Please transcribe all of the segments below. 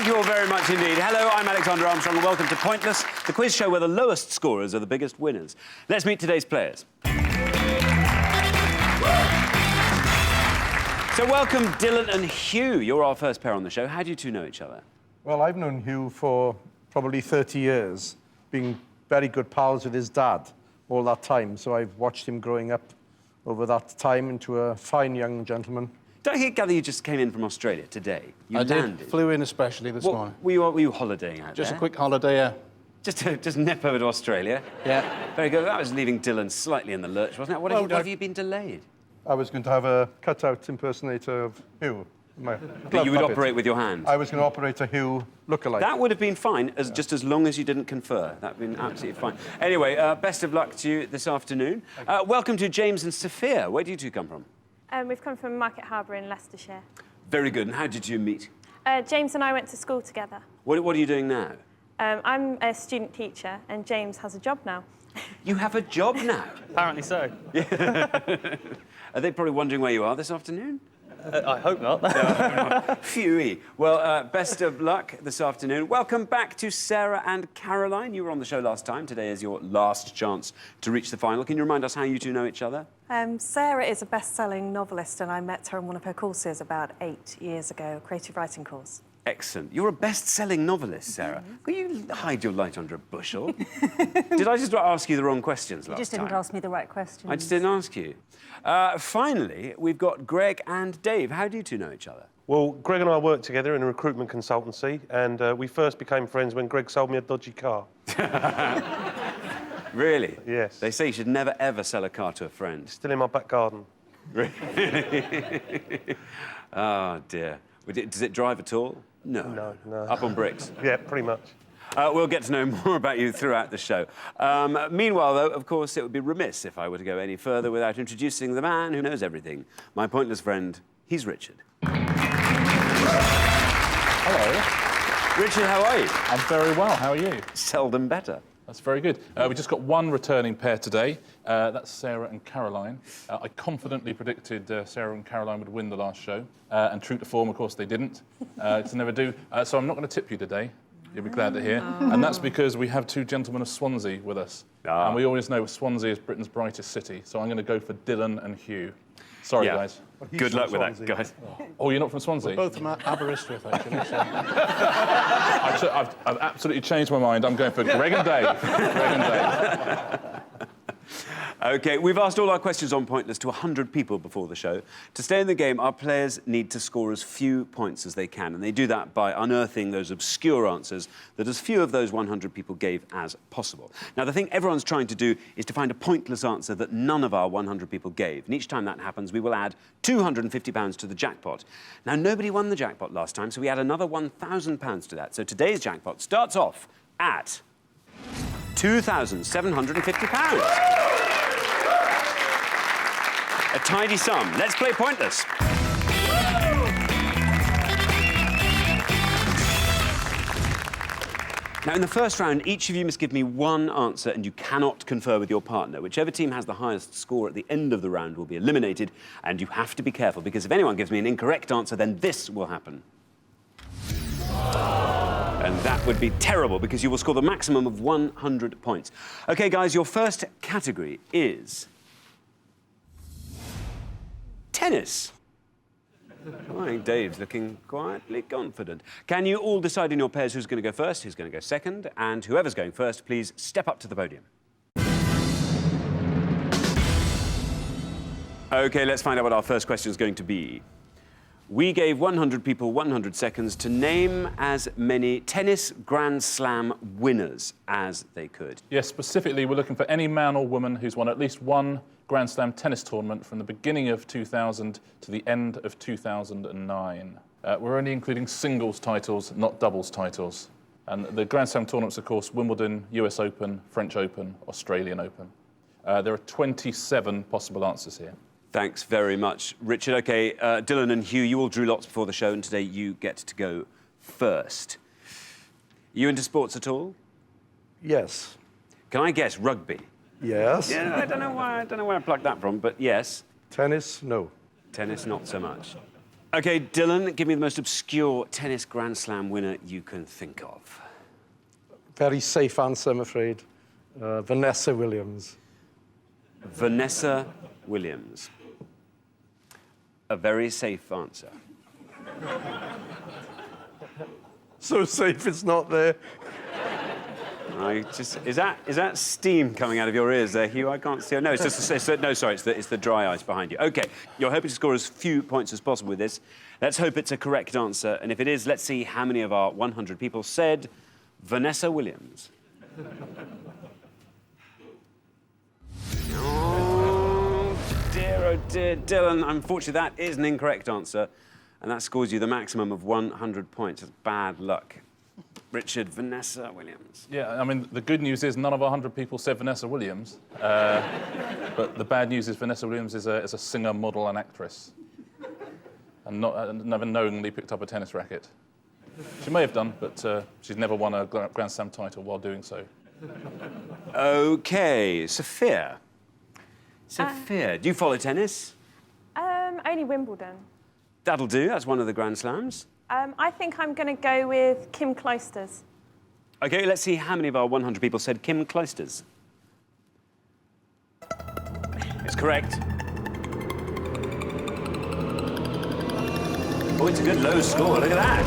you all very much indeed. Hello, I'm Alexander Armstrong, and welcome to Pointless, the quiz show where the lowest scorers are the biggest winners. Let's meet today's players. So welcome, Dylan and Hugh. You're our first pair on the show. How do you two know each other? Well, I've known Hugh for probably 30 years, being very good pals with his dad all that time. So I've watched him growing up over that time into a fine young gentleman. Don't I gather you just came in from Australia today? You landed. Flew in especially this morning. Were you holidaying out Just there? a quick holiday, yeah. Just nip over to Australia? Yeah. Very good. That was leaving Dylan slightly in the lurch, wasn't it? What have you been delayed? I was going to have a cut-out impersonator of Hugh. That you would operate with your hand? I was going to operate a Hugh look-alike. That would have been fine, just as long as you didn't confer. That would have been absolutely fine. Anyway, best of luck to you this afternoon. Welcome to James and Sophia. Where do you two come from? We've come from Market Harbour in Leicestershire. Very good. And how did you meet? James and I went to school together. What are you doing now? I'm a student teacher, and James has a job now. You have a job now? Apparently so. Are they probably wondering where you are this afternoon? I hope not. Phewy. Well, best of luck this afternoon. Welcome back to Sarah and Caroline. You were on the show last time. Today is your last chance to reach the final. Can you remind us how you two know each other? Sarah is a best-selling novelist, and I met her on one of her courses about 8 years ago, a creative writing course. Excellent. You're a best-selling novelist, Sarah. Can you hide your light under a bushel? Did I just ask you the wrong questions last time? You just didn't ask me the right questions. I just didn't ask you. Finally, we've got Greg and Dave. How do you two know each other? Well, Greg and I worked together in a recruitment consultancy, and we first became friends when Greg sold me a dodgy car. Really? Yes. They say you should never, ever sell a car to a friend. Still in my back garden. Really? Oh, dear. Does it drive at all? No. No. Up on bricks? Yeah, pretty much. We'll get to know more about you throughout the show. Meanwhile, though, of course, it would be remiss if I were to go any further without introducing the man who knows everything. My pointless friend, he's Richard. Hello. Richard, how are you? I'm very well. How are you? Seldom better. That's very good. We just got one returning pair today. That's Sarah and Caroline. I confidently predicted Sarah and Caroline would win the last show. And true to form, of course, they didn't. It's never do. So I'm not going to tip you today. You'll be glad to hear. And that's because we have two gentlemen of Swansea with us. And we always know Swansea is Britain's brightest city. So I'm going to go for Dylan and Hugh. Sorry, guys. Well, Good luck with Swansea. that, guys. Oh, you're not from Swansea? Both from Aberystwyth, actually. So. I've absolutely changed my mind. I'm going for Greg and Dave. Greg and Dave. OK, we've asked all our questions on Pointless to 100 people before the show. To stay in the game, our players need to score as few points as they can, and they do that by unearthing those obscure answers that as few of those 100 people gave as possible. Now, the thing everyone's trying to do is to find a pointless answer that none of our 100 people gave, and each time that happens, we will add £250 to the jackpot. Now, nobody won the jackpot last time, so we add another £1,000 to that. So today's jackpot starts off at £2,750. A tidy sum. Let's play Pointless. Now, in the first round, each of you must give me one answer and you cannot confer with your partner. Whichever team has the highest score at the end of the round will be eliminated, and you have to be careful, because if anyone gives me an incorrect answer, then this will happen. And that would be terrible, because you will score the maximum of 100 points. OK, guys, your first category is tennis. I think Dave's looking quietly confident. Can you all decide in your pairs who's going to go first, who's going to go second? And whoever's going first, please step up to the podium. OK, let's find out what our first question is going to be. We gave 100 people 100 seconds to name as many tennis Grand Slam winners as they could. Yes, specifically, we're looking for any man or woman who's won at least one Grand Slam tennis tournament from the beginning of 2000 to the end of 2009. We're only including singles titles, not doubles titles. And the Grand Slam tournaments, of course, Wimbledon, US Open, French Open, Australian Open. There are 27 possible answers here. Thanks very much, Richard. OK, Dylan and Hugh, you all drew lots before the show, and today you get to go first. You into sports at all? Yes. Can I guess rugby? Yes. Yeah, I don't know where I plucked that from, but yes. Tennis, no. Tennis, not so much. OK, Dylan, give me the most obscure tennis Grand Slam winner you can think of. Very safe answer, I'm afraid. Vanessa Williams. Vanessa Williams. A very safe answer. So safe it's not there. Is that steam coming out of your ears there, Hugh? I can't see. No, it's the dry ice behind you. OK, you're hoping to score as few points as possible with this. Let's hope it's a correct answer. And if it is, let's see how many of our 100 people said Vanessa Williams. Oh, dear, Dylan. Unfortunately, that is an incorrect answer. And that scores you the maximum of 100 points. That's bad luck. Richard, Vanessa Williams. Yeah, I mean, the good news is none of 100 people said Vanessa Williams. But the bad news is Vanessa Williams is a singer, model, and actress. And never knowingly picked up a tennis racket. She may have done, but she's never won a Grand Slam title while doing so. OK, Sophia. Sophia, do you follow tennis? Only Wimbledon. That'll do. That's one of the Grand Slams. I think I'm going to go with Kim Clijsters. OK, let's see how many of our 100 people said Kim Clijsters. It's correct. Oh, it's a good low score. Look at that.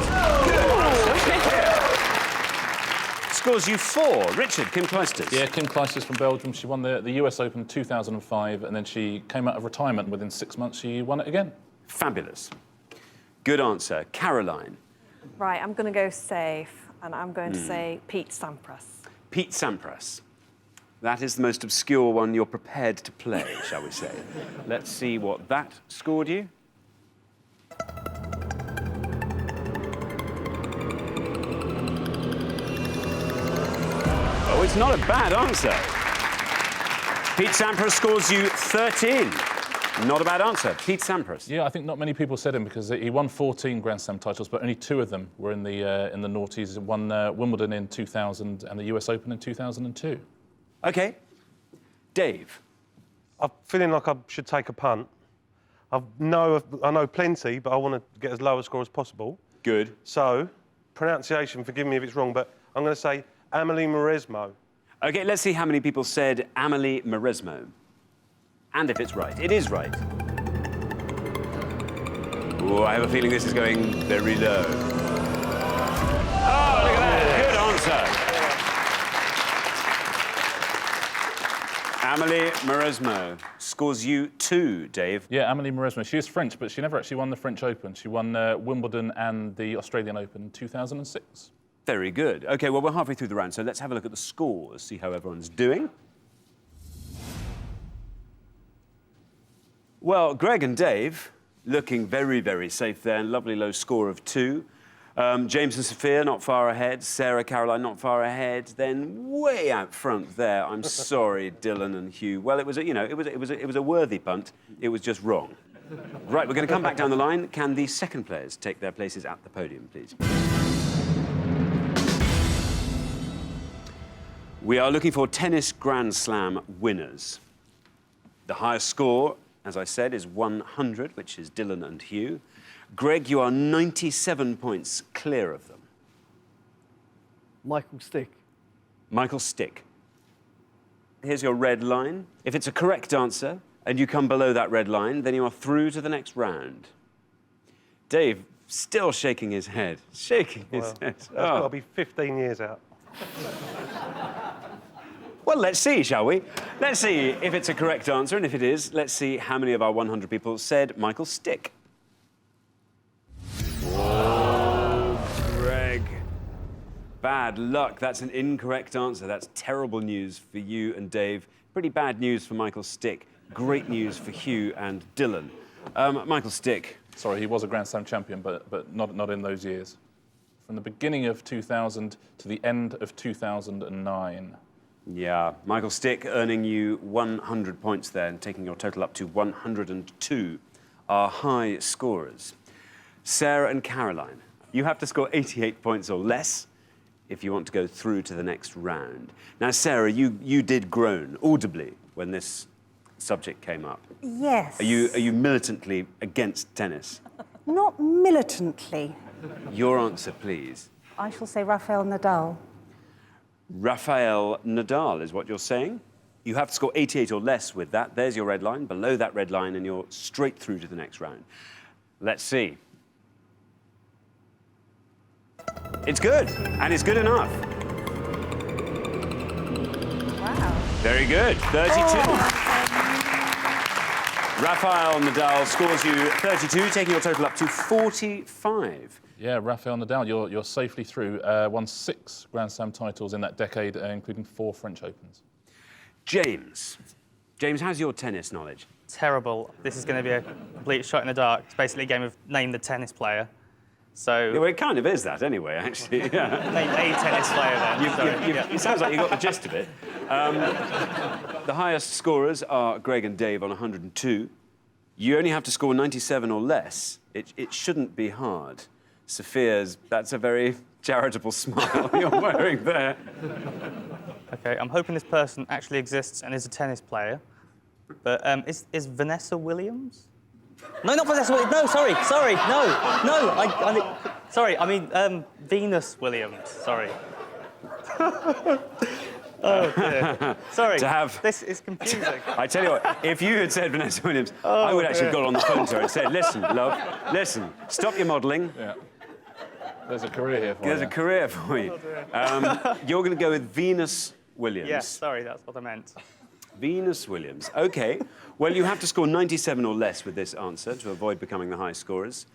Good. Scores you 4. Richard, Kim Clijsters. Yeah, Kim Clijsters from Belgium. She won the US Open in 2005, and then she came out of retirement. Within 6 months, she won it again. Fabulous. Good answer. Caroline. Right, I'm going to go safe, and I'm going to say Pete Sampras. Pete Sampras. That is the most obscure one you're prepared to play, shall we say. Let's see what that scored you. Oh, it's not a bad answer. Pete Sampras scores you 13. Not a bad answer. Pete Sampras. Yeah, I think not many people said him because he won 14 Grand Slam titles, but only 2 of them were in the noughties. He won Wimbledon in 2000 and the US Open in 2002. OK. Dave. I'm feeling like I should take a punt. I know plenty, but I want to get as low a score as possible. Good. So, pronunciation, forgive me if it's wrong, but I'm going to say Amelie Mauresmo. OK, let's see how many people said Amelie Mauresmo. And if it's right. It is right. Oh, I have a feeling this is going very low. Oh, look at that. Good answer. Amelie Mauresmo scores you 2, Dave. Yeah, Amelie Mauresmo. She is French, but she never actually won the French Open. She won Wimbledon and the Australian Open in 2006. Very good. OK, well, we're halfway through the round, so let's have a look at the scores, see how everyone's doing. Well, Greg and Dave looking very, very safe there. Lovely low score of 2. James and Sophia not far ahead. Sarah, Caroline not far ahead. Then way out front there. I'm sorry, Dylan and Hugh. Well, it was a worthy punt. It was just wrong. Right, we're going to come back down the line. Can the second players take their places at the podium, please? We are looking for tennis Grand Slam winners. The highest score, as I said, is 100, which is Dylan and Hugh. Greg, you are 97 points clear of them. Michael Stick. Michael Stick. Here's your red line. If it's a correct answer and you come below that red line, then you are through to the next round. Dave, still shaking his head. Shaking his head. That's got to be 15 years out. Well, let's see, shall we? Let's see if it's a correct answer, and if it is, let's see how many of our 100 people said Michael Stick. Oh, Greg. Bad luck. That's an incorrect answer. That's terrible news for you and Dave. Pretty bad news for Michael Stick. Great news for Hugh and Dylan. Michael Stick. Sorry, he was a Grand Slam champion, but not in those years. From the beginning of 2000 to the end of 2009. Yeah, Michael Stick earning you 100 points there and taking your total up to 102 are high scorers. Sarah and Caroline, you have to score 88 points or less if you want to go through to the next round. Now, Sarah, you did groan audibly when this subject came up. Yes. Are you militantly against tennis? Not militantly. Your answer, please. I shall say Rafael Nadal. Rafael Nadal is what you're saying. You have to score 88 or less with that. There's your red line. Below that red line, and you're straight through to the next round. Let's see. It's good, and it's good enough. Wow. Very good, 32. Rafael Nadal scores you 32, taking your total up to 45. Yeah, Rafael Nadal, you're safely through. Won 6 Grand Slam titles in that decade, including 4 French Opens. James. James, how's your tennis knowledge? Terrible. This is going to be a complete shot in the dark. It's basically a game of name the tennis player. So Yeah, well, it kind of is that anyway, actually. Yeah. name a tennis player then. It sounds like you got the gist of it. The highest scorers are Greg and Dave on 102. You only have to score 97 or less. It shouldn't be hard. Sophia's, that's a very charitable smile you're wearing there. Okay, I'm hoping this person actually exists and is a tennis player. But is Vanessa Williams? No, not Vanessa Williams. No, sorry, no. Sorry, I mean Venus Williams. Sorry. Oh dear. Sorry. This is confusing. I tell you what, if you had said Vanessa Williams, I would actually have got on the phone to her and said, listen, love, listen, stop your modelling. Yeah. There's a career here for you. There's a career for you. You're going to go with Venus Williams. Yes, sorry, that's what I meant. Venus Williams. OK. Well, you have to score 97 or less with this answer to avoid becoming the high scorers.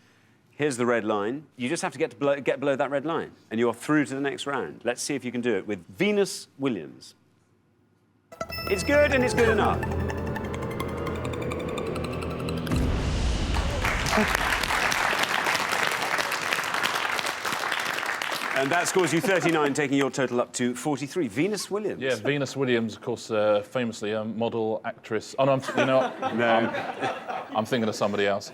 Here's the red line. You just have to get below that red line, and you're through to the next round. Let's see if you can do it with Venus Williams. It's good, and it's good enough. And that scores you 39, taking your total up to 43. Venus Williams. Yeah, Venus Williams, of course, famously a model, actress. Oh, no, you know what? No. I'm thinking of somebody else.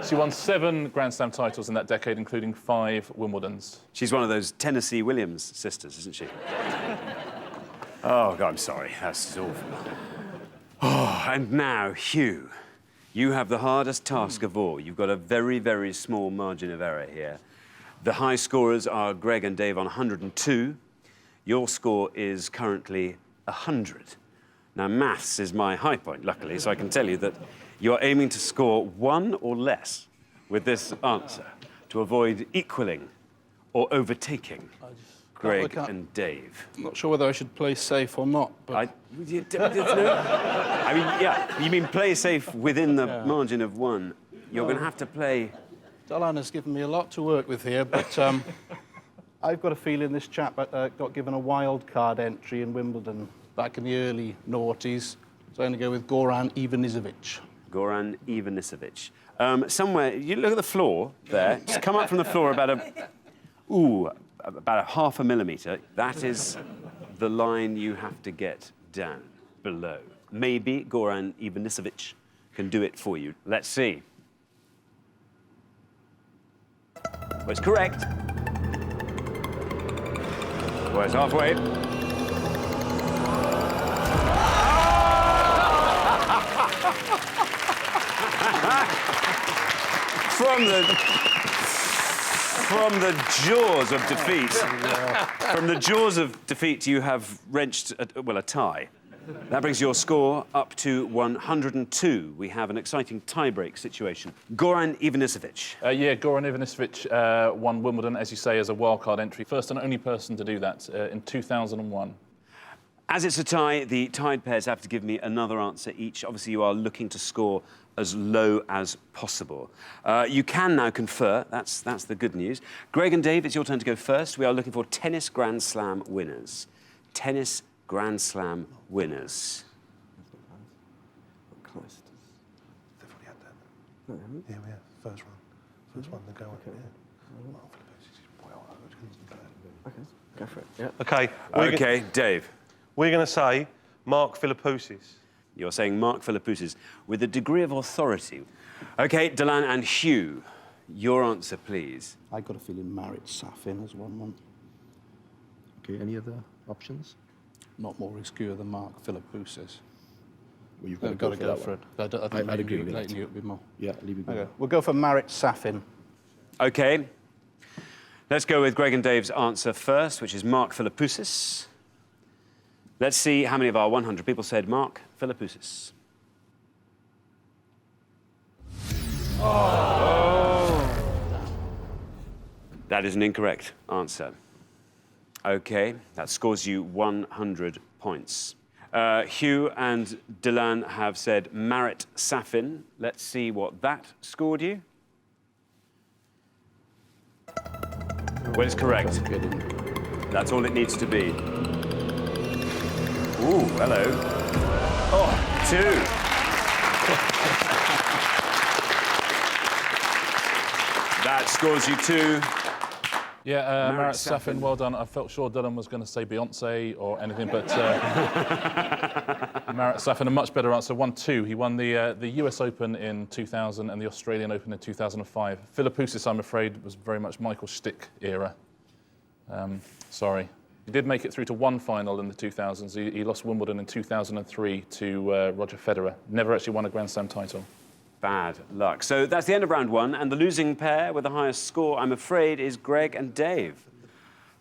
She won 7 Grand Slam titles in that decade, including 5 Wimbledons. She's one of those Tennessee Williams sisters, isn't she? Oh, God, I'm sorry. That's awful. Oh, and now, Hugh, you have the hardest task of all. You've got a very, very small margin of error here. The high scorers are Greg and Dave on 102. Your score is currently 100. Now, maths is my high point, luckily, so I can tell you that you're aiming to score 1 or less with this answer to avoid equaling or overtaking Greg and Dave. I'm not sure whether I should play safe or not, but... I mean, yeah, you mean play safe within the margin of 1. You're going to have to play... Dylan has given me a lot to work with here, but I've got a feeling this chap got given a wild card entry in Wimbledon back in the early noughties. So I'm going to go with Goran Ivanisevic. Goran Ivanisevic. Somewhere, you look at the floor there. Just come up from the floor about a half a millimetre. That is the line you have to get down below. Maybe Goran Ivanisevic can do it for you. Let's see. Well, it's correct. Well, it's halfway. From the jaws of defeat. From the jaws of defeat, you have wrenched, a tie. That brings your score up to 102. We have an exciting tie-break situation. Goran Ivanisevic. Yeah, Goran Ivanisevic won Wimbledon, as you say, as a wildcard entry. First and only person to do that in 2001. As it's a tie, the tied pairs have to give me another answer each. Obviously, you are looking to score as low as possible. You can now confer. That's the good news. Greg and Dave, it's your turn to go first. We are looking for tennis Grand Slam winners. Tennis Grand Slam winners. They've already had that. Yeah, we have. First one, the go on. Okay, go for it. Yeah. Okay. OK, Dave. We're going to say Mark Philippoussis. You're saying Mark Philippoussis with a degree of authority. OK, Delan and Hugh, your answer, please. I got a feeling Marit Safin has won one. Okay, any other options? Not more obscure than Mark Philippoussis. Well, you've got to I've go got to for go that for one. it. I think I'd agree with lately that. it would be more. Yeah, leave it. Okay. We'll go for Marit Safin. OK. Let's go with Greg and Dave's answer first, which is Mark Philippoussis. Let's see how many of our 100 people said Mark Philippoussis. That is an incorrect answer. OK, that scores you 100 points. Hugh and Dylan have said Marit Safin. Let's see what that scored you. Well, it's correct. That's all it needs to be. Ooh, hello. Oh, 2. That scores you 2. Yeah, Marit Safin. Safin, well done. I felt sure Dylan was going to say Beyonce or anything, but Marit Safin, a much better answer, won 2. He won the US Open in 2000 and the Australian Open in 2005. Philippoussis, I'm afraid, was very much Michael Stick era. Sorry. He did make it through to one final in the 2000s. He lost Wimbledon in 2003 to Roger Federer. Never actually won a Grand Slam title. Bad luck. So that's the end of round 1, and the losing pair with the highest score, I'm afraid, is Greg and Dave.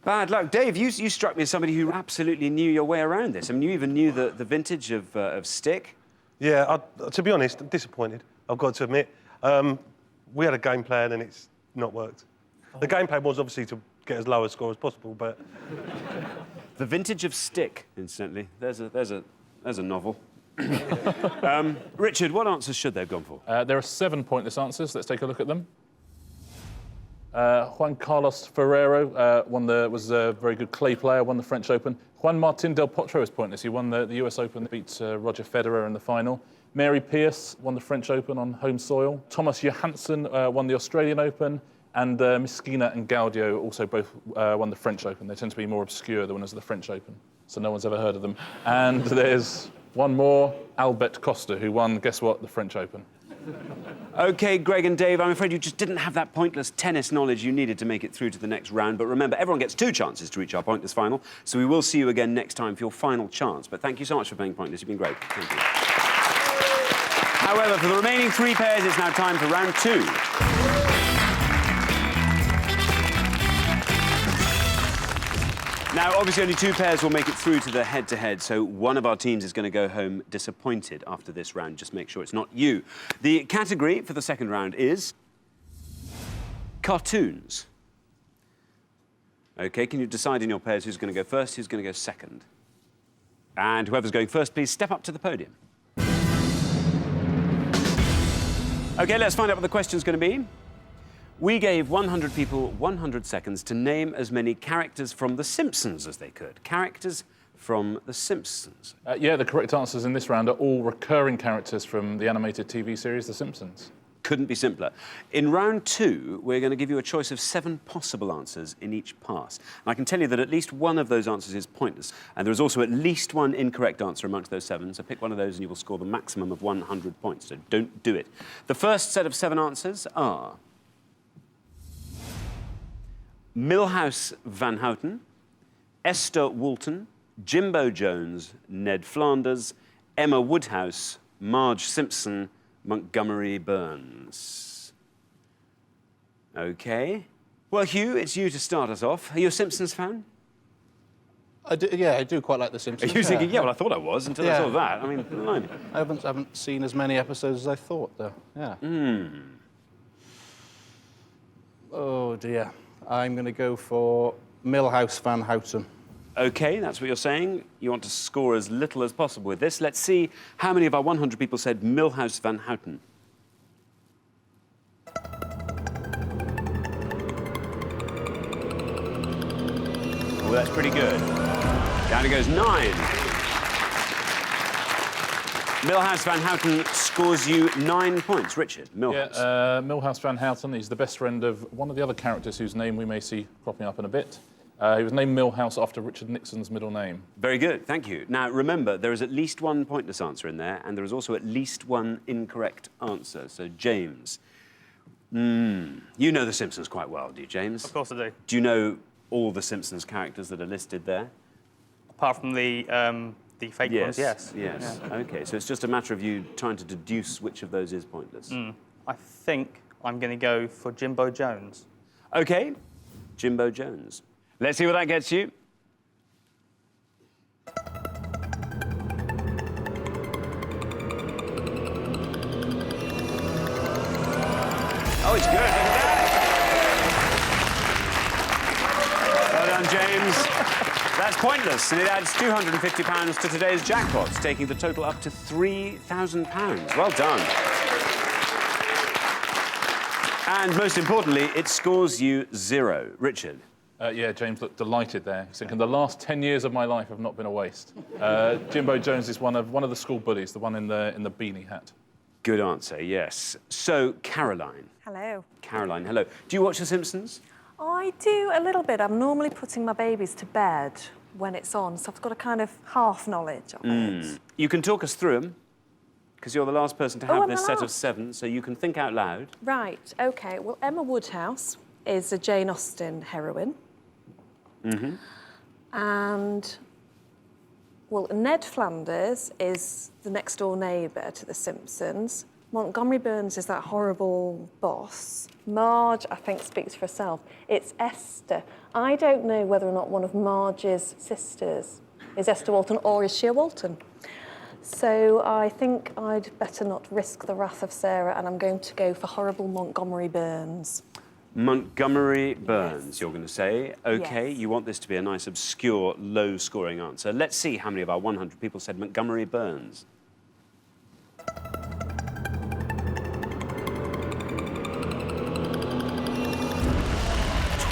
Bad luck. Dave, you struck me as somebody who absolutely knew your way around this. I mean, you even knew the vintage of Stick. Yeah, to be honest, I'm disappointed, I've got to admit. We had a game plan and it's not worked. The game plan was obviously to get as low a score as possible, but... The vintage of Stick, incidentally. There's a novel. Richard, what answers should they have gone for? There are 7 pointless answers. Let's take a look at them. Juan Carlos Ferrero was a very good clay player, won the French Open. Juan Martín del Potro is pointless. He won the US Open, beat Roger Federer in the final. Mary Pierce won the French Open on home soil. Thomas Johansson won the Australian Open. And Miskina and Gaudio also both won the French Open. They tend to be more obscure, the winners of the French Open, so no one's ever heard of them. And there's one more, Albert Costa, who won, guess what, the French Open. OK, Greg and Dave, I'm afraid you just didn't have that pointless tennis knowledge you needed to make it through to the next round. But remember, everyone gets 2 chances to reach our pointless final, so we will see you again next time for your final chance. But thank you so much for playing pointless. You've been great. Thank you. However, for the remaining 3 pairs, it's now time for round 2. Now, obviously, only 2 pairs will make it through to the head-to-head, so one of our teams is going to go home disappointed after this round. Just make sure it's not you. The category for the second round is cartoons. OK, can you decide in your pairs who's going to go first, who's going to go second? And whoever's going first, please step up to the podium. OK, let's find out what the question's going to be. We gave 100 people 100 seconds to name as many characters from The Simpsons as they could. Characters from The Simpsons. Yeah, the correct answers in this round are all recurring characters from the animated TV series The Simpsons. Couldn't be simpler. In round 2, we're going to give you a choice of 7 possible answers in each pass. And I can tell you that at least one of those answers is pointless. And there is also at least one incorrect answer amongst those 7. So pick one of those and you will score the maximum of 100 points. So don't do it. The first set of 7 answers are Milhouse Van Houten, Esther Walton, Jimbo Jones, Ned Flanders, Emma Woodhouse, Marge Simpson, Montgomery Burns. OK. Well, Hugh, it's you to start us off. Are you a Simpsons fan? I do quite like The Simpsons. Are you thinking, yeah, well, I thought I was until I saw that. I mean, blimey. I haven't seen as many episodes as I thought, though. Yeah. Oh, dear. I'm going to go for Milhouse Van Houten. OK, that's what you're saying. You want to score as little as possible with this. Let's see how many of our 100 people said Milhouse Van Houten. Oh, that's pretty good. Down it goes, 9. Milhouse Van Houten scores you 9 points. Richard, Milhouse. Yeah, Milhouse Van Houten. He's the best friend of one of the other characters whose name we may see cropping up in a bit. He was named Milhouse after Richard Nixon's middle name. Very good, thank you. Now, remember, there is at least one pointless answer in there, and there is also at least one incorrect answer. So, James, you know The Simpsons quite well, do you, James? Of course I do. Do you know all the Simpsons characters that are listed there? Apart from the The fake ones, yes. Yes. Yeah. OK, so it's just a matter of you trying to deduce which of those is pointless. I think I'm going to go for Jimbo Jones. OK, Jimbo Jones. Let's see what that gets you. Oh, it's good. Look at that. Well done, James. That's pointless, and it adds £250 to today's jackpots, taking the total up to £3,000. Well done. And most importantly, it scores you 0. Richard. Yeah, James looked delighted there. He's thinking the last 10 years of my life have not been a waste. Jimbo Jones is one of the school bullies, the one in the beanie hat. Good answer, yes. So, Caroline. Hello. Caroline, hello. Do you watch The Simpsons? I do a little bit. I'm normally putting my babies to bed when it's on, so I've got a kind of half knowledge of it. You can talk us through them, because you're the last person to have I'm this the set of last. 7, so you can think out loud. Right, OK. Well, Emma Woodhouse is a Jane Austen heroine. And, well, Ned Flanders is the next-door neighbour to the Simpsons. Montgomery Burns is that horrible boss. Marge, I think, speaks for herself. It's Esther. I don't know whether or not one of Marge's sisters is Esther Walton or is she a Walton. So I think I'd better not risk the wrath of Sarah, and I'm going to go for horrible Montgomery Burns. Montgomery Burns, you're going to say. OK, Yes. you want this to be a nice, obscure, low-scoring answer. Let's see how many of our 100 people said Montgomery Burns.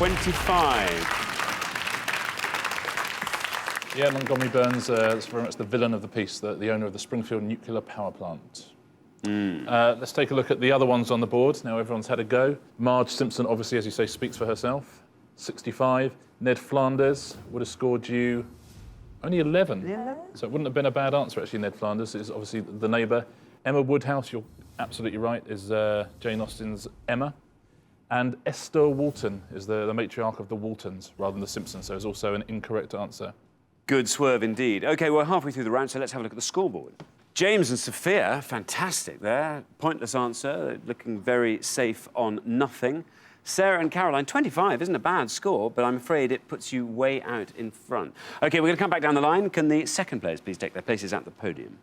$25. Yeah, Montgomery Burns is very much the villain of the piece, the owner of the Springfield nuclear power plant. Let's take a look at the other ones on the board. Now everyone's had a go. Marge Simpson, obviously, as you say, speaks for herself. 65. Ned Flanders would have scored you only 11. Yeah. So it wouldn't have been a bad answer, actually, Ned Flanders. Is obviously the neighbour. Emma Woodhouse, you're absolutely right, is Jane Austen's Emma. And Esther Walton is the matriarch of the Waltons rather than the Simpsons, so it's also an incorrect answer. Good swerve indeed. OK, we're halfway through the round, so let's have a look at the scoreboard. James and Sophia, fantastic there. Pointless answer, looking very safe on nothing. Sarah and Caroline, 25 isn't a bad score, but I'm afraid it puts you way out in front. OK, we're going to come back down the line. Can the second players please take their places at the podium?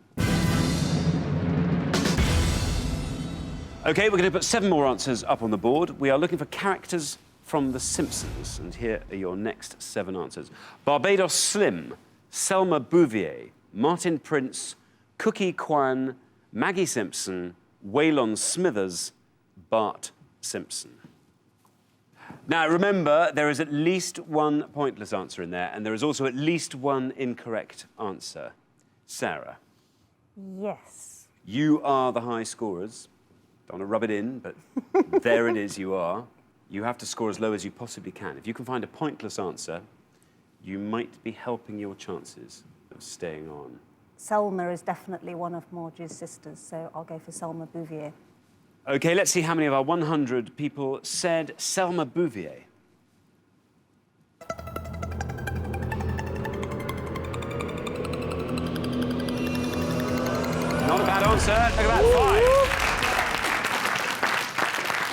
OK, we're going to put 7 more answers up on the board. We are looking for characters from The Simpsons, and here are your next 7 answers. Barbados Slim, Selma Bouvier, Martin Prince, Cookie Kwan, Maggie Simpson, Waylon Smithers, Bart Simpson. Now, remember, there is at least 1 pointless answer in there, and there is also at least 1 incorrect answer. Sarah. Yes. You are the high scorers. Don't want to rub it in, but there it is, you are. You have to score as low as you possibly can. If you can find a pointless answer, you might be helping your chances of staying on. Selma is definitely one of Marge's sisters, so I'll go for Selma Bouvier. OK, let's see how many of our 100 people said Selma Bouvier. Not a bad answer. Look at that, 5.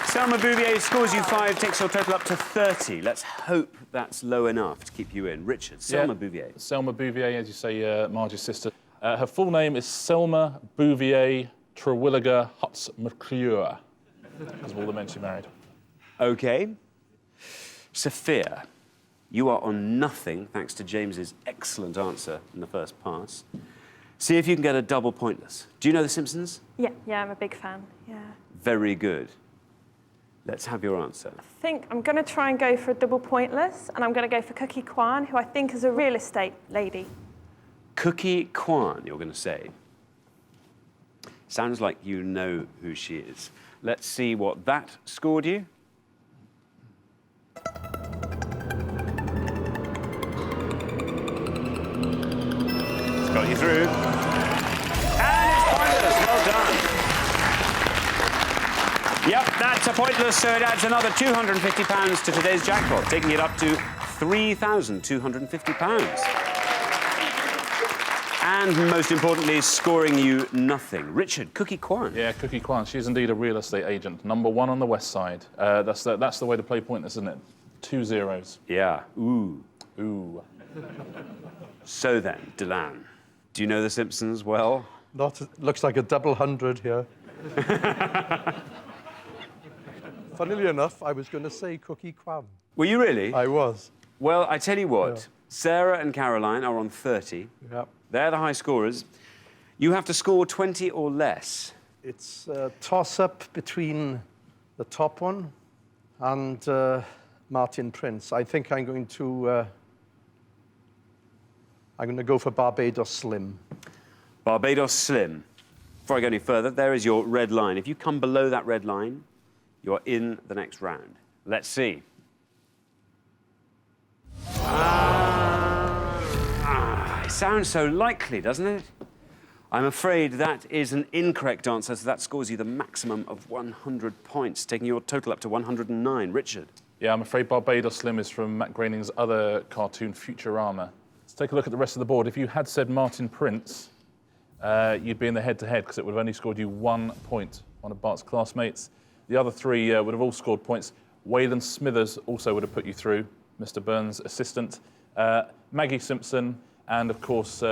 Selma Bouvier scores you 5, takes your total up to 30. Let's hope that's low enough to keep you in. Richard, Selma Bouvier. Selma Bouvier, as you say, Marge's sister. Her full name is Selma Bouvier Terwilliger Hutz McClure, because of all the men she married. OK. Sophia, you are on nothing, thanks to James's excellent answer in the first pass. See if you can get a double pointless. Do you know The Simpsons? Yeah, I'm a big fan, yeah. Very good. Let's have your answer. I think I'm going to try and go for a double pointless, and I'm going to go for Cookie Kwan, who I think is a real estate lady. Cookie Kwan, you're going to say. Sounds like you know who she is. Let's see what that scored you. It's got you through. And it's pointless. Well done. Yep, that's a pointless, so it adds another £250 to today's jackpot, taking it up to £3,250. And most importantly, scoring you nothing. Richard, Cookie Kwan. Yeah, Cookie Kwan. She's indeed a real estate agent. #1 on the west side. That's the way to play pointless, isn't it? 2 zeros. Yeah. Ooh. Ooh. So then, Delan, do you know The Simpsons well? Looks like a double 100 here. Funnily enough, I was going to say Cookie Kwan. Were you really? I was. Well, I tell you what, Sarah and Caroline are on 30. Yep. They're the high scorers. You have to score 20 or less. It's a toss-up between the top one and Martin Prince. I think I'm going to go for Barbados Slim. Barbados Slim. Before I go any further, there is your red line. If you come below that red line, you're in the next round. Let's see. It sounds so likely, doesn't it? I'm afraid that is an incorrect answer, so that scores you the maximum of 100 points, taking your total up to 109. Richard? Yeah, I'm afraid Barbados Slim is from Matt Groening's other cartoon, Futurama. Let's take a look at the rest of the board. If you had said Martin Prince, you'd be in the head-to-head because it would have only scored you 1 point, one of Bart's classmates. The other 3 would have all scored points. Wayland Smithers also would have put you through, Mr. Burns' assistant. Maggie Simpson, and of course,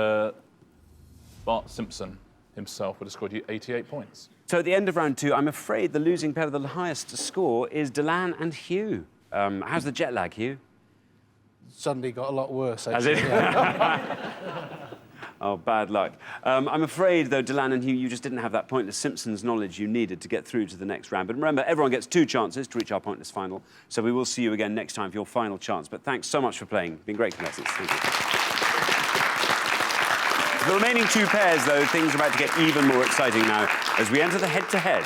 Bart Simpson himself would have scored you 88 points. So at the end of round 2, I'm afraid the losing pair with the highest score is Delan and Hugh. How's the jet lag, Hugh? Suddenly got a lot worse, Has actually. it? Yeah. Oh, bad luck. I'm afraid, though, Delan and Hugh, you just didn't have that pointless Simpsons knowledge you needed to get through to the next round. But remember, everyone gets 2 chances to reach our pointless final, so we will see you again next time for your final chance. But thanks so much for playing. It's been great contestants. Thank you. For the remaining 2 pairs, though, things are about to get even more exciting now as we enter the head-to-head.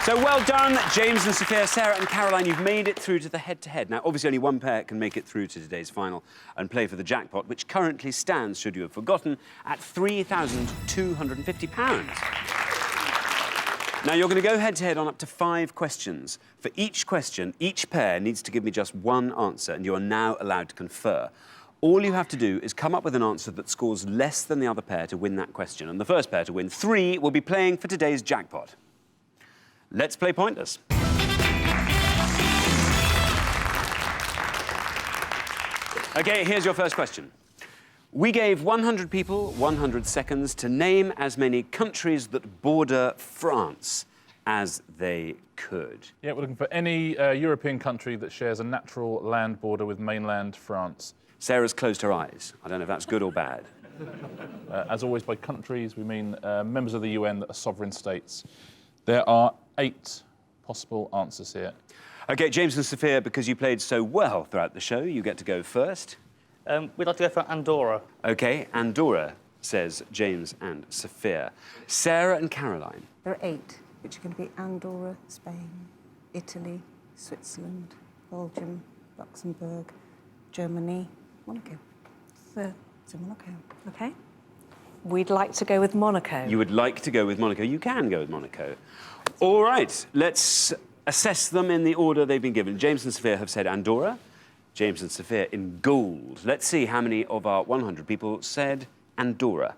So well done, James and Sophia, Sarah and Caroline. You've made it through to the head-to-head. Now, obviously, only one pair can make it through to today's final and play for the jackpot, which currently stands, should you have forgotten, at £3,250. Now, you're going to go head-to-head on up to 5 questions. For each question, each pair needs to give me just one answer, and you are now allowed to confer. All you have to do is come up with an answer that scores less than the other pair to win that question, and the first pair to win 3 will be playing for today's jackpot. Let's play pointless. OK, here's your first question. We gave 100 people 100 seconds to name as many countries that border France as they could. Yeah, we're looking for any European country that shares a natural land border with mainland France. Sarah's closed her eyes. I don't know if that's good or bad. As always, by countries, we mean members of the UN that are sovereign states. There are 8 possible answers here. OK, James and Sophia, because you played so well throughout the show, you get to go first. We'd like to go for Andorra. OK, Andorra, says James and Sophia. Sarah and Caroline. There are 8, which are going to be Andorra, Spain, Italy, Switzerland, Belgium, Luxembourg, Germany, Monaco. So Monaco. OK. We'd like to go with Monaco. You would like to go with Monaco. You can go with Monaco. All right, let's assess them in the order they've been given. James and Sophia have said Andorra. James and Sophia in gold. Let's see how many of our 100 people said Andorra.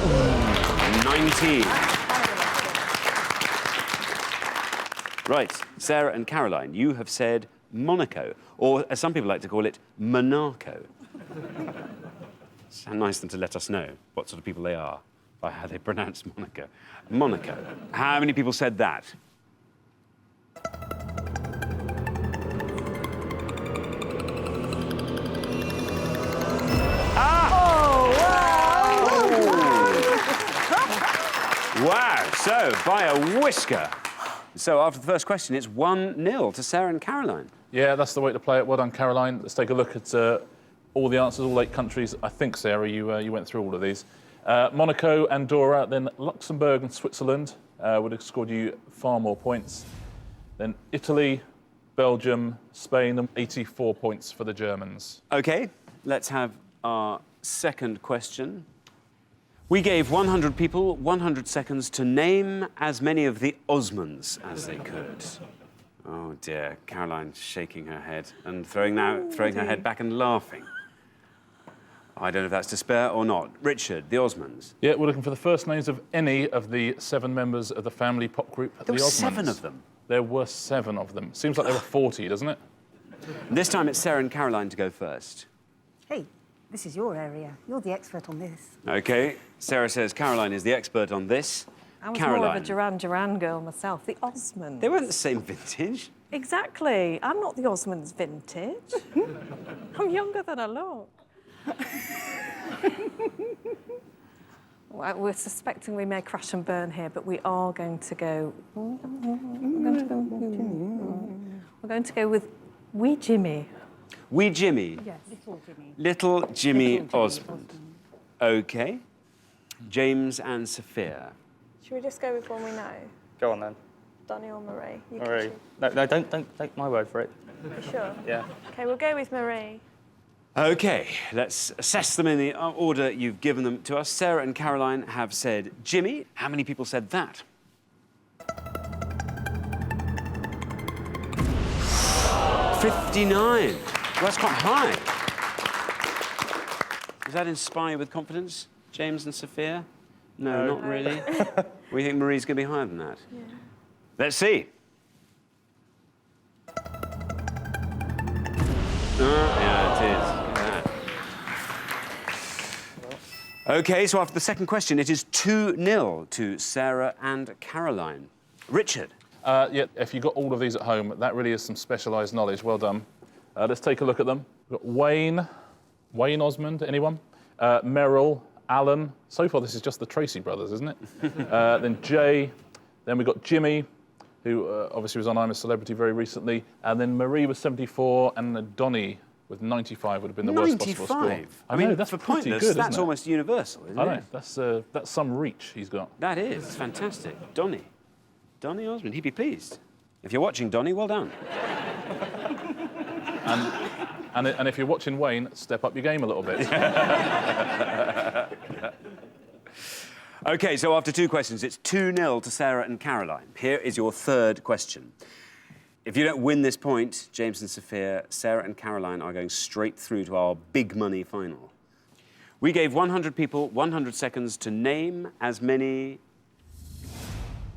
Ooh, 19. Right, Sarah and Caroline, you have said Monaco, or as some people like to call it, Monaco. It's nice of them to let us know what sort of people they are by how they pronounce Monaco. Monaco. How many people said that? Wow, so by a whisker. So after the first question, it's 1-0 to Sarah and Caroline. Yeah, that's the way to play it. Well done, Caroline. Let's take a look at all the answers, all 8 countries. I think, Sarah, you went through all of these. Monaco, Andorra, then Luxembourg and Switzerland would have scored you far more points. Then Italy, Belgium, Spain, and 84 points for the Germans. OK, let's have our second question. We gave 100 people 100 seconds to name as many of the Osmans as they could. Oh dear, Caroline's shaking her head and throwing her head back and laughing. I don't know if that's despair or not. Richard, the Osmonds. Yeah, we're looking for the first names of any of the 7 members of the family pop group, There the were Osmonds. 7 of them. There were 7 of them. Seems like there were 40, doesn't it? This time it's Sarah and Caroline to go first. Hey, this is your area. You're the expert on this. OK, Sarah says Caroline is the expert on this. I was Caroline. more of a Duran Duran girl myself, the Osmonds. They weren't the same vintage. Exactly. I'm not the Osmonds vintage. I'm younger than I look. Well, we're suspecting we may crash and burn here, but we are going to go... We're going to go with Wee Jimmy. Wee Jimmy. Yes. Little Jimmy. Little Jimmy Little Jimmy Osmond. OK. James and Sophia. Should we just go with one we know? Go on then. Donny or Marie? You can Marie. choose. No, don't take my word for it. You sure? Yeah. OK, we'll go with Marie. OK, let's assess them in the order you've given them to us. Sarah and Caroline have said Jimmy. How many people said that? 59. Well, that's quite high. Does that inspire you with confidence, James and Sophia? No, not really. We think Marie's going to be higher than that. Yeah. Let's see. Yeah, it is. Look at that. OK, so after the second question, it is 2-0 to Sarah and Caroline. Richard. Yeah, if you got all of these at home, that really is some specialised knowledge. Well done. Let's take a look at them. We've got Wayne Osmond, anyone? Merrill, Alan. So far, this is just the Tracy brothers, isn't it? Then Jay. Then we've got Jimmy, who obviously was on I'm a Celebrity very recently. And then Marie was 74, and Donny with 95 would have been the worst possible score. 95? I mean, that's for pretty pointless, good, that's isn't it? almost universal, isn't I it? know. That's some reach he's got. That is. It's fantastic. Donny Osmond, he'd be pleased. If you're watching, Donny, well done. And if you're watching Wayne, step up your game a little bit. OK, so after 2 questions, it's 2-0 to Sarah and Caroline. Here is your third question. If you don't win this point, James and Sophia, Sarah and Caroline are going straight through to our big money final. We gave 100 people 100 seconds to name as many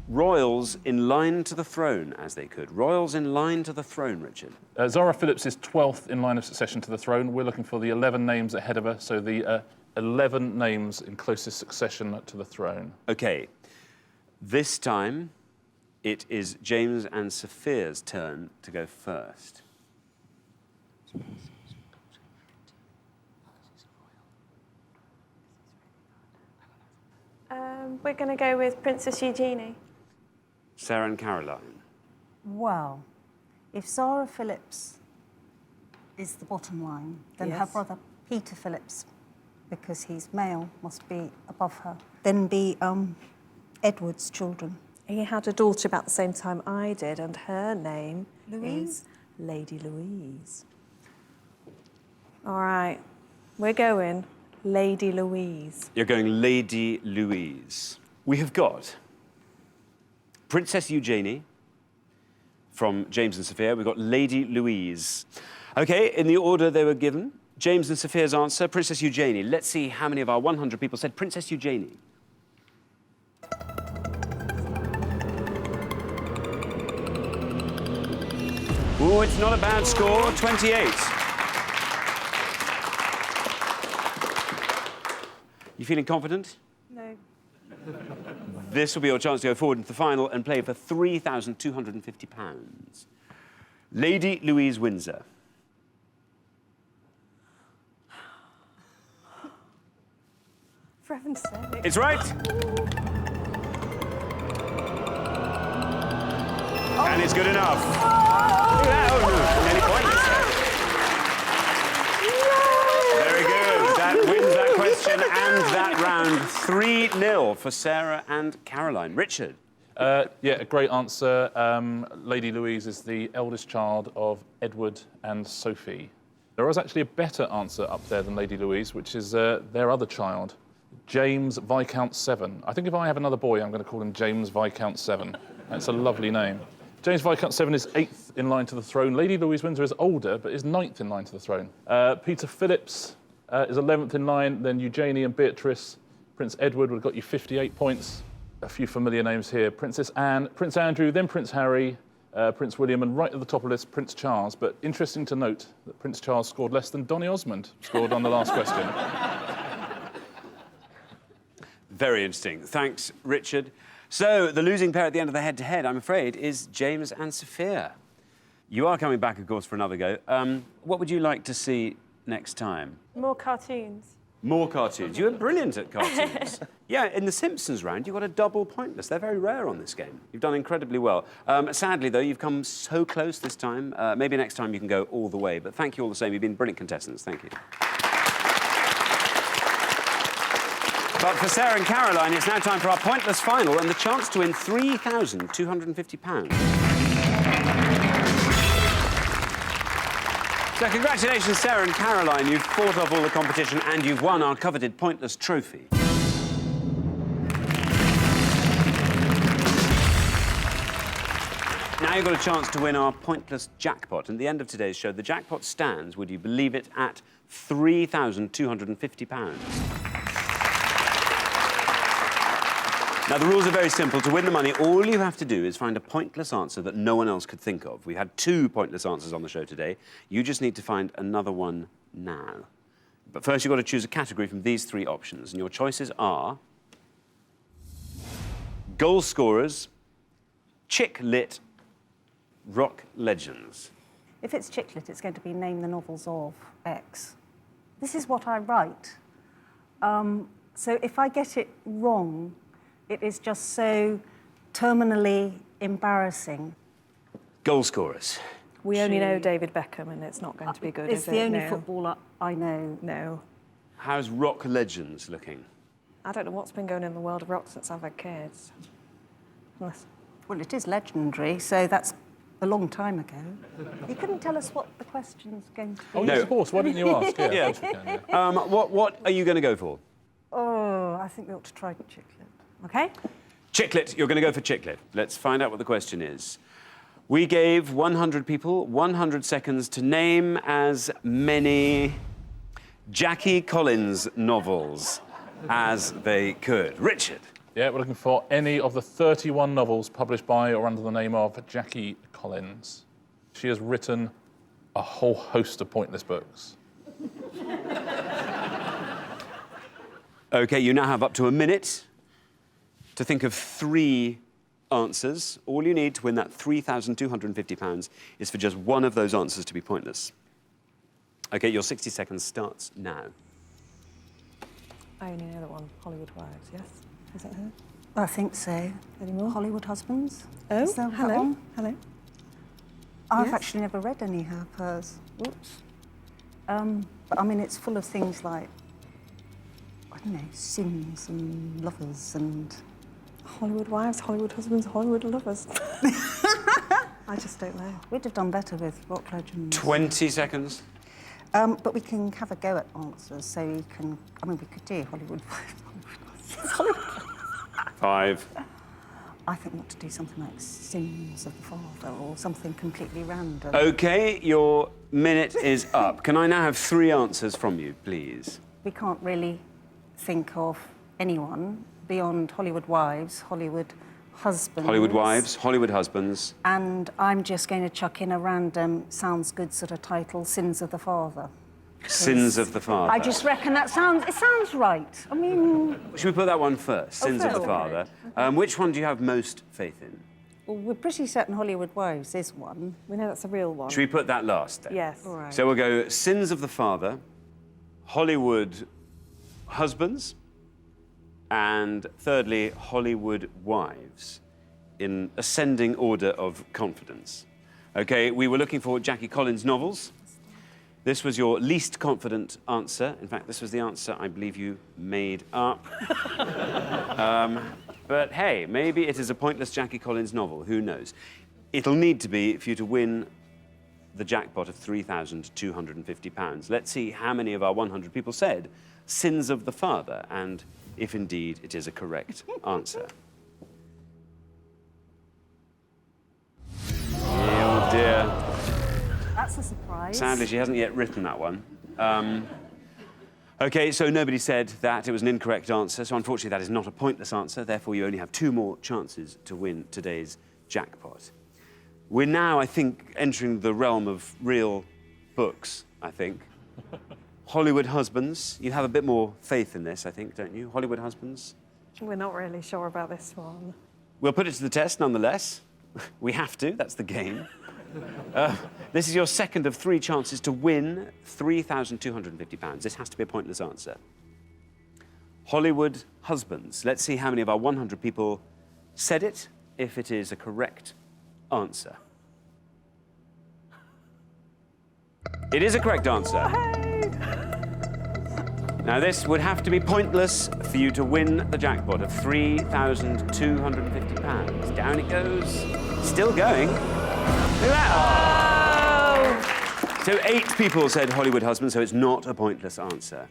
royals in line to the throne as they could. Royals in line to the throne, Richard. Zara Phillips is 12th in line of succession to the throne. We're looking for the 11 names ahead of her, so the 11 names in closest succession to the throne. OK. This time, it is James and Sophia's turn to go first. We're going to go with Princess Eugenie. Sarah and Caroline. Well, if Zara Phillips is the bottom line, then her Yes. brother Peter Phillips, because he's male, must be above her. Then be Edward's children. He had a daughter about the same time I did, and her name Louise? is Lady Louise. All right, we're going Lady Louise. You're going Lady Louise. We have got Princess Eugenie from James and Sophia. We've got Lady Louise. OK, in the order they were given, James and Sophia's answer, Princess Eugenie. Let's see how many of our 100 people said Princess Eugenie. Ooh, it's not a bad score, 28. You feeling confident? No. This will be your chance to go forward into the final and play for £3,250. Lady Louise Windsor. For heaven's sake. It's right. And it's good enough. Look at that. Oh, nearly pointless there. Very good. That wins that question and that round. 3-0 for Sarah and Caroline. Richard. Yeah, a great answer. Lady Louise is the eldest child of Edward and Sophie. There was actually a better answer up there than Lady Louise, which is their other child, James Viscount 7. I think if I have another boy, I'm going to call him James Viscount 7. That's a lovely name. James Viscount 7 is 8th in line to the throne. Lady Louise Windsor is older, but is 9th in line to the throne. Peter Phillips is 11th in line, then Eugenie and Beatrice. Prince Edward would have got you 58 points. A few familiar names here. Princess Anne, Prince Andrew, then Prince Harry, Prince William, and right at the top of the list, Prince Charles. But interesting to note that Prince Charles scored less than Donny Osmond scored on the last question. Very interesting. Thanks, Richard. So, the losing pair at the end of the head-to-head, I'm afraid, is James and Sophia. You are coming back, of course, for another go. What would you like to see next time? More cartoons. More cartoons. You were brilliant at cartoons. Yeah, in the Simpsons round, you got a double pointless. They're very rare on this game. You've done incredibly well. Sadly, though, you've come so close this time. Maybe next time you can go all the way. But thank you all the same. You've been brilliant contestants. Thank you. But for Sarah and Caroline, it's now time for our pointless final and the chance to win £3,250. So congratulations, Sarah and Caroline. You've fought off all the competition and you've won our coveted pointless trophy. Now you've got a chance to win our pointless jackpot. And at the end of today's show, the jackpot stands, would you believe it, at £3,250. Now, the rules are very simple. To win the money, all you have to do is find a pointless answer that no one else could think of. We had 2 pointless answers on the show today. You just need to find another one now. But first, you've got to choose a category from these 3 options. And your choices are goal scorers, chick lit, rock legends. If it's chick lit, it's going to be name the novels of X. This is what I write. So if I get it wrong, it is just so terminally embarrassing. Goal scorers. We only know David Beckham, and it's not going to be good, It's is the it? only No. footballer I know. No. How's rock legends looking? I don't know what's been going on in the world of rock since I've had kids. Unless... Well, it is legendary, so that's a long time ago. You couldn't tell us what the question's going to be. Oh, No. yes, of course. Why didn't you ask? Yeah, Yeah. of course you can, yeah. What are you going to go for? Oh, I think we ought to try chick lit. OK? Chicklet, you're going to go for chicklet. Let's find out what the question is. We gave 100 people 100 seconds to name as many Jackie Collins novels as they could. Richard. Yeah, we're looking for any of the 31 novels published by or under the name of Jackie Collins. She has written a whole host of pointless books. OK, you now have up to a minute to think of 3 answers. All you need to win that £3,250 is for just one of those answers to be pointless. OK, your 60 seconds starts now. I only know that one, Hollywood Wives, yes? Is that her? I think so. Any more? Hollywood Husbands? Oh, Is that hello. one? Hello. I've Yes. actually never read any of hers. Whoops. But I mean, it's full of things like, I don't know, sins and lovers and... Hollywood Wives, Hollywood Husbands, Hollywood Lovers. I just don't know. We'd have done better with Rock Legends. 20 seconds. But we can have a go at answers, so we can... I mean, we could do Hollywood... 5. I think we ought to do something like Sins of the Father or something completely random. OK, your minute is up. Can I now have 3 answers from you, please? We can't really think of anyone beyond Hollywood Wives, Hollywood Husbands. Hollywood Wives, Hollywood Husbands. And I'm just going to chuck in a random, sounds good sort of title, Sins of the Father. Sins of the Father. I just reckon it sounds right. I mean... Should we put that one first? Sins of the first. Father. Which one do you have most faith in? Well, we're pretty certain Hollywood Wives is one. We know that's a real one. Should we put that last then? Yes. All right. So we'll go Sins of the Father, Hollywood Husbands, and thirdly, Hollywood Wives, in ascending order of confidence. OK, we were looking for Jackie Collins novels. This was your least confident answer. In fact, this was the answer I believe you made up. But hey, maybe it is a pointless Jackie Collins novel. Who knows? It'll need to be for you to win the jackpot of £3,250. Let's see how many of our 100 people said Sins of the Father. And if indeed it is a correct answer. Oh dear. That's a surprise. Sadly, she hasn't yet written that one. OK, so nobody said that it was an incorrect answer, so unfortunately that is not a pointless answer. Therefore, you only have 2 more chances to win today's jackpot. We're now, I think, entering the realm of real books, I think. Hollywood Husbands. You have a bit more faith in this, I think, don't you? Hollywood Husbands. We're not really sure about this one. We'll put it to the test, nonetheless. We have to, that's the game. This is your second of 3 chances to win £3,250. This has to be a pointless answer. Hollywood Husbands. Let's see how many of our 100 people said it, if it is a correct answer. It is a correct answer. Now, this would have to be pointless for you to win the jackpot of £3,250. Down it goes. Still going. Look at that. Oh! So 8 people said Hollywood Husbands, so it's not a pointless answer.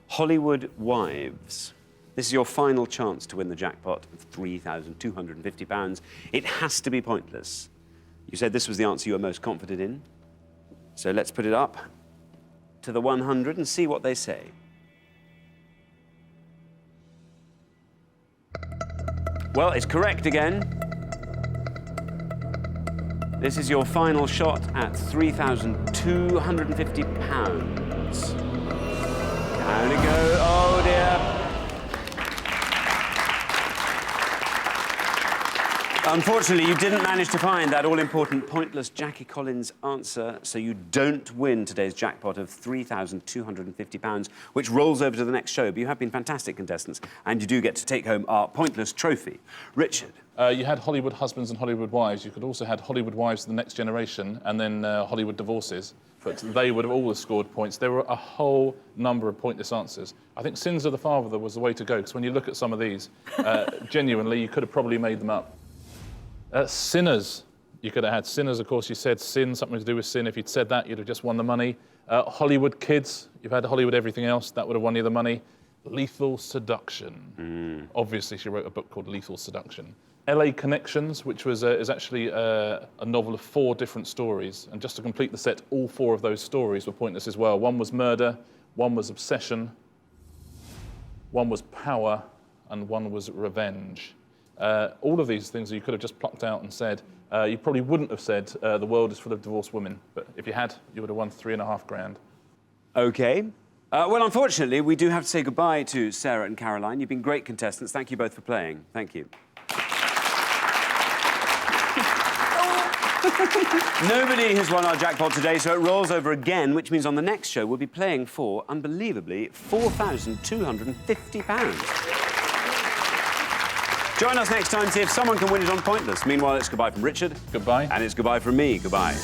Hollywood Wives. This is your final chance to win the jackpot of £3,250. It has to be pointless. You said this was the answer you were most confident in. So let's put it up to the 100 and see what they say. Well, it's correct again. This is your final shot at £3,250. Down it goes. Oh, dear. Unfortunately, you didn't manage to find that all-important pointless Jackie Collins answer, so you don't win today's jackpot of £3,250, which rolls over to the next show. But you have been fantastic contestants, and you do get to take home our pointless trophy. Richard. You had Hollywood Husbands and Hollywood Wives. You could also had Hollywood Wives, The Next Generation, and then Hollywood Divorces. But they would have all scored points. There were a whole number of pointless answers. I think Sins of the Father was the way to go, because when you look at some of these, genuinely, you could have probably made them up. Sinners. You could have had Sinners, of course. You said sin, something to do with sin. If you'd said that, you'd have just won the money. Hollywood Kids. You've had Hollywood Everything Else. That would have won you the money. Lethal Seduction. Obviously, she wrote a book called Lethal Seduction. LA Connections, which was is actually a novel of 4 different stories. And just to complete the set, all 4 of those stories were pointless as well. One was murder, one was obsession, one was power, and one was revenge. All of these things you could have just plucked out and said. You probably wouldn't have said the world is full of divorced women, but if you had, you would have won £3.5 grand. OK. Well, unfortunately, we do have to say goodbye to Sarah and Caroline. You've been great contestants. Thank you both for playing. Thank you. Nobody has won our jackpot today, so it rolls over again, which means on the next show we'll be playing for, unbelievably, £4,250. Join us next time to see if someone can win it on Pointless. Meanwhile, it's goodbye from Richard. Goodbye. And it's goodbye from me. Goodbye.